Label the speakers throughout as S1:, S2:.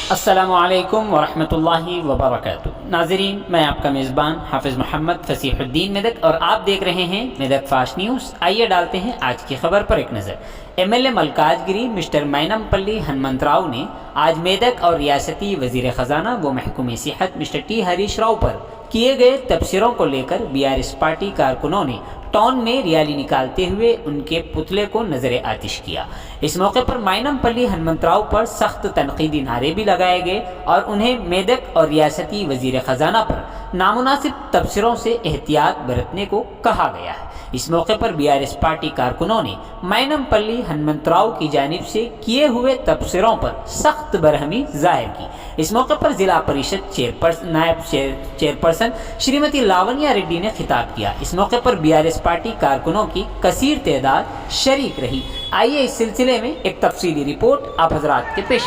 S1: अस्सलामुअलैकुम वरहमतुल्लाहि वबरकातुहू। नाज़रीन, मैं आपका मेज़बान हाफिज़ मोहम्मद फसीहुद्दीन मेदक और आप देख रहे हैं मेदक फास्ट न्यूज़। आइए डालते हैं आज की खबर पर एक नज़र। MLA मलकाजगिरी मिस्टर मैनमपल्ली हनुमंतराव ने आज मेदक और रियासती वज़ीर ख़जाना व महकूम सेहत मिस्टर टी हरीश राव पर किए गए तबसरों को लेकर BRS पार्टी कारकुनों ने टाउन में रैली निकालते हुए उनके पुतले को नजर आतिश किया। इस मौके पर मैनमपल्ली हनुमंतराव पर सख्त तनकीदी नारे भी लगाए गए और उन्हें मेदक और रियासती वज़ीर ख़जाना पर नामुनासिब तबसरों से एहतियात बरतने को कहा गया है। इस मौके पर BRS पार्टी कारकुनों ने मैनमपल्ली हनुमंतराव की जानिब से किए हुए तबसरों पर सख्त बरहमी जाहिर की। इस मौके पर जिला परिषद नायब चेयरपर्सन श्रीमती लावण्या रेड्डी ने खिताब किया। इस मौके पर BRS पार्टी कारकुनों की कसीर तादाद शरीक रही। आइए इस सिलसिले में एक तफसीली रिपोर्ट आप हजरात के पेश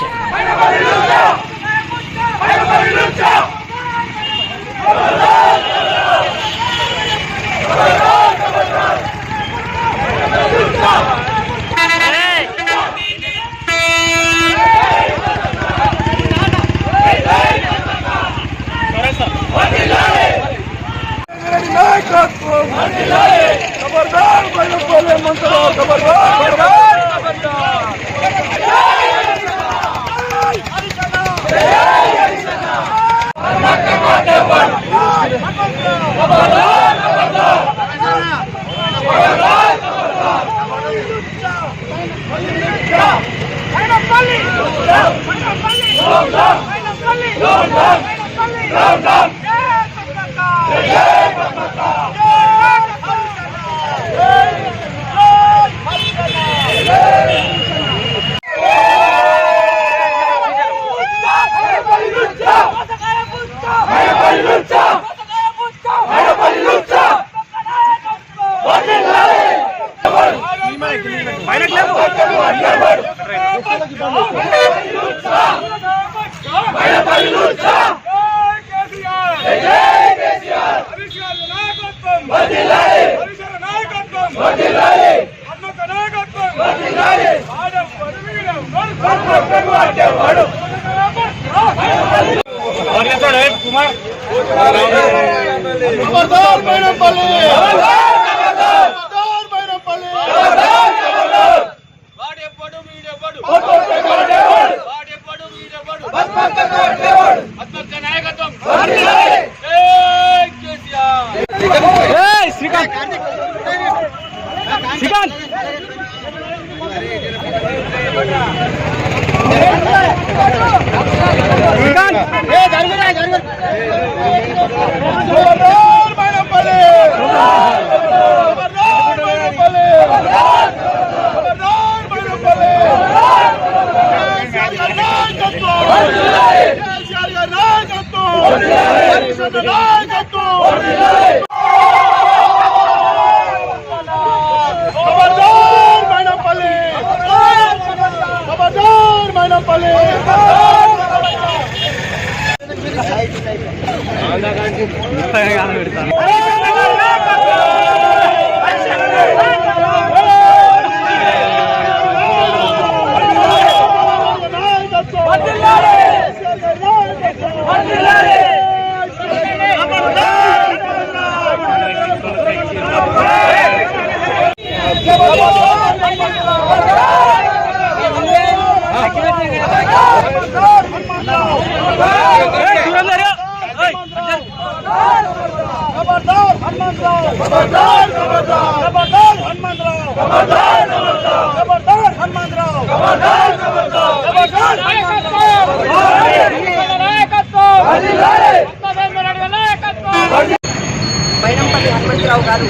S2: మైనంపల్లి హనుమంతరావు గారు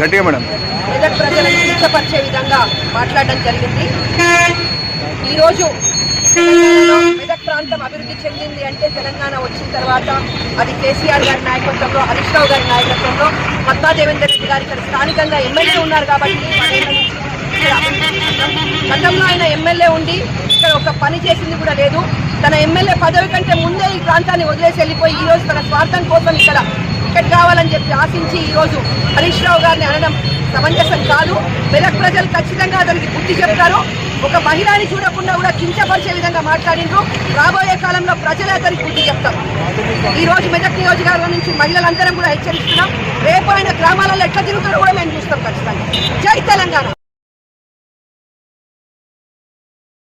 S2: మెదక్ ప్రజలను కించపరిచే విధంగా మాట్లాడడం జరిగింది. ఈరోజు మెదక్ ప్రాంతం అభివృద్ధి చెందింది అంటే తెలంగాణ వచ్చిన తర్వాత అది కేసీఆర్ గారి నాయకత్వంలో, హరీష్ రావు గారి నాయకత్వంలో, మత్తా దేవేందర్ రెడ్డి గారి ఇక్కడ స్థానికంగా ఎమ్మెల్యే ఉన్నారు కాబట్టి గతంలో ఆయన ఎమ్మెల్యే ఉండి ఇక్కడ ఒక పని చేసింది కూడా లేదు. తన ఎమ్మెల్యే పదవి కంటే ముందే ఈ ప్రాంతాన్ని వదిలేసి వెళ్ళిపోయి ఈరోజు తన స్వార్థం కోసం ఇక్కడ టికెట్ కావాలని చెప్పి ఆశించి ఈరోజు హరీష్ రావు గారిని అనడం సమంజసం కాదు. మెదక్ ప్రజలు ఖచ్చితంగా అతనికి బుద్ధి చెప్తారు. ఒక మహిళని చూడకుండా కూడా కించపరిచే విధంగా మాట్లాడిండ్రు. రాబోయే కాలంలో ప్రజలే అతనికి బుద్ధి చెప్తాం. ఈ రోజు మెదక్ నియోజకవర్గం నుంచి మహిళలందరం కూడా హెచ్చరిస్తున్నాం. రేపు ఆయన గ్రామాలలో ఎట్లా తిరుగుతారో కూడా మేము చూస్తాం ఖచ్చితంగా. జై తెలంగాణ.